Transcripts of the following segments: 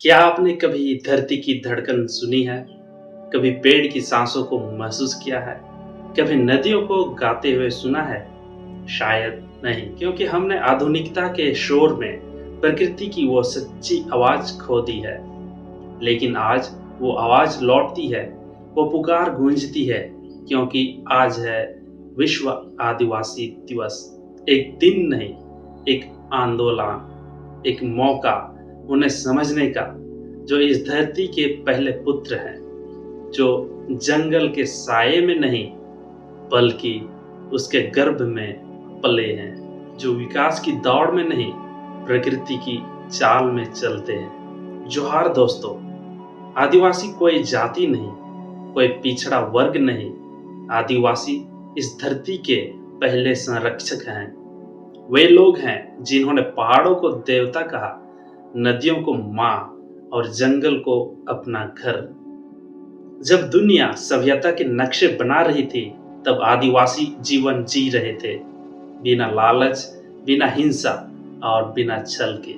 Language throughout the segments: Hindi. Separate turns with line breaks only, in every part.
क्या आपने कभी धरती की धड़कन सुनी है? कभी पेड़ की सांसों को महसूस किया है? कभी नदियों को गाते हुए सुना है? शायद नहीं, क्योंकि हमने आधुनिकता के शोर में प्रकृति की वो सच्ची आवाज खो दी है। लेकिन आज वो आवाज लौटती है, वो पुकार गूंजती है, क्योंकि आज है विश्व आदिवासी दिवस। एक दिन नहीं, एक आंदोलन, एक मौका उन्हें समझने का, जो इस धरती के पहले पुत्र हैं, जो जंगल के साये में नहीं बल्कि उसके गर्भ में पले हैं, जो विकास की दौड़ में नहीं प्रकृति की चाल में चलते हैं। जोहार दोस्तों, आदिवासी कोई जाति नहीं, कोई पिछड़ा वर्ग नहीं। आदिवासी इस धरती के पहले संरक्षक हैं। वे लोग हैं जिन्होंने पहाड़ों को देवता कहा, नदियों को माँ और जंगल को अपना घर। जब दुनिया सभ्यता के नक्शे बना रही थी, तब आदिवासी जीवन जी रहे थे, बिना लालच, बिना हिंसा और बिना छल के।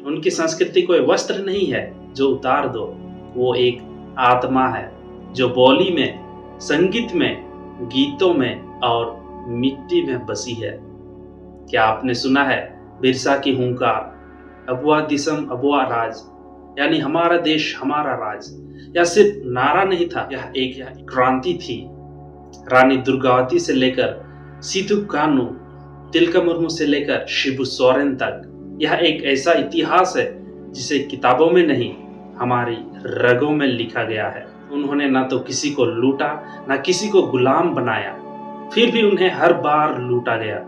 उनकी संस्कृति कोई वस्त्र नहीं है जो उतार दो, वो एक आत्मा है जो बोली में, संगीत में, गीतों में और मिट्टी में बसी है। क्या आपने सुना है बिरसा की हुंकार, अबुआ दिसम अबुआ राज, यानी हमारा देश हमारा राज? यह सिर्फ नारा नहीं था, यह एक क्रांति थी। रानी दुर्गावती से लेकर सीधु कानू, तिलका मुर्मू से लेकर शिबू सोरेन तक, यह एक ऐसा इतिहास है जिसे किताबों में नहीं, हमारी रगों में लिखा गया है। उन्होंने ना तो किसी को लूटा, ना किसी को गुलाम बनाया, फिर भी उन्हें हर बार लूटा गया।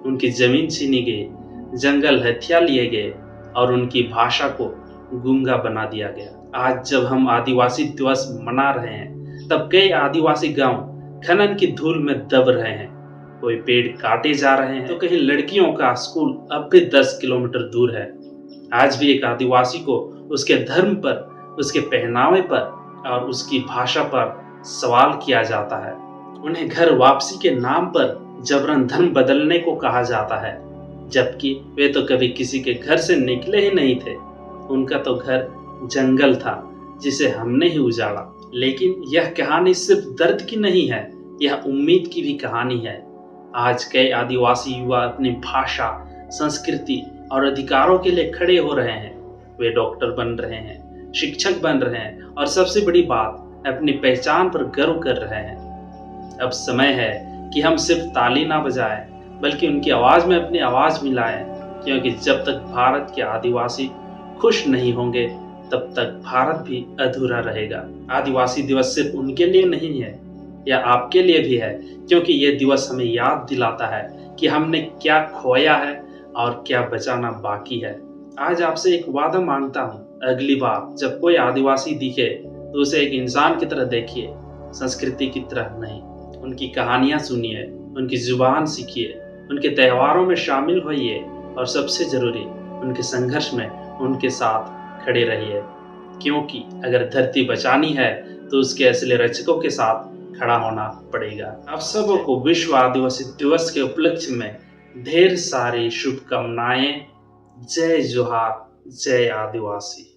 उनकी जमीन छीनी गई, जंगल हथिया लिए गए और उनकी भाषा को गूंगा बना दिया गया। आज जब हम आदिवासी दिवस मना रहे हैं, तब कई आदिवासी गांव खनन की धूल में दब रहे हैं। कोई पेड़ काटे जा रहे हैं, तो कहीं लड़कियों का स्कूल अब भी 10 किलोमीटर दूर है। आज भी एक आदिवासी को उसके धर्म पर, उसके पहनावे पर और उसकी भाषा पर सवाल किया जाता है। उन्हें घर वापसी के नाम पर जबरन धर्म बदलने को कहा जाता है, जबकि वे तो कभी किसी के घर से निकले ही नहीं थे। उनका तो घर जंगल था जिसे हमने ही उजाड़ा। लेकिन यह कहानी सिर्फ दर्द की नहीं है, यह उम्मीद की भी कहानी है। आज कई आदिवासी युवा अपनी भाषा, संस्कृति और अधिकारों के लिए खड़े हो रहे हैं। वे डॉक्टर बन रहे हैं, शिक्षक बन रहे हैं और सबसे बड़ी बात, अपनी पहचान पर गर्व कर रहे हैं। अब समय है कि हम सिर्फ ताली ना बजाएं, बल्कि उनकी आवाज में अपनी आवाज मिलाएं, क्योंकि जब तक भारत के आदिवासी खुश नहीं होंगे, तब तक भारत भी अधूरा रहेगा। आदिवासी दिवस सिर्फ उनके लिए नहीं है, यह आपके लिए भी है, क्योंकि यह दिवस हमें याद दिलाता है कि हमने क्या खोया है और क्या बचाना बाकी है। आज आपसे एक वादा मांगता हूँ, अगली बार जब कोई आदिवासी दिखे तो उसे एक इंसान की तरह देखिए, संस्कृति की तरह नहीं। उनकी कहानियां सुनिए, उनकी जुबान सीखिए, उनके त्योहारों में शामिल होइए और सबसे जरूरी, उनके संघर्ष में उनके साथ खड़े रहिए, क्योंकि अगर धरती बचानी है तो उसके असली रचकों के साथ खड़ा होना पड़ेगा। आप सबों को विश्व आदिवासी दिवस के उपलक्ष्य में ढेर सारी शुभकामनाएं। जय जोहार, जय आदिवासी।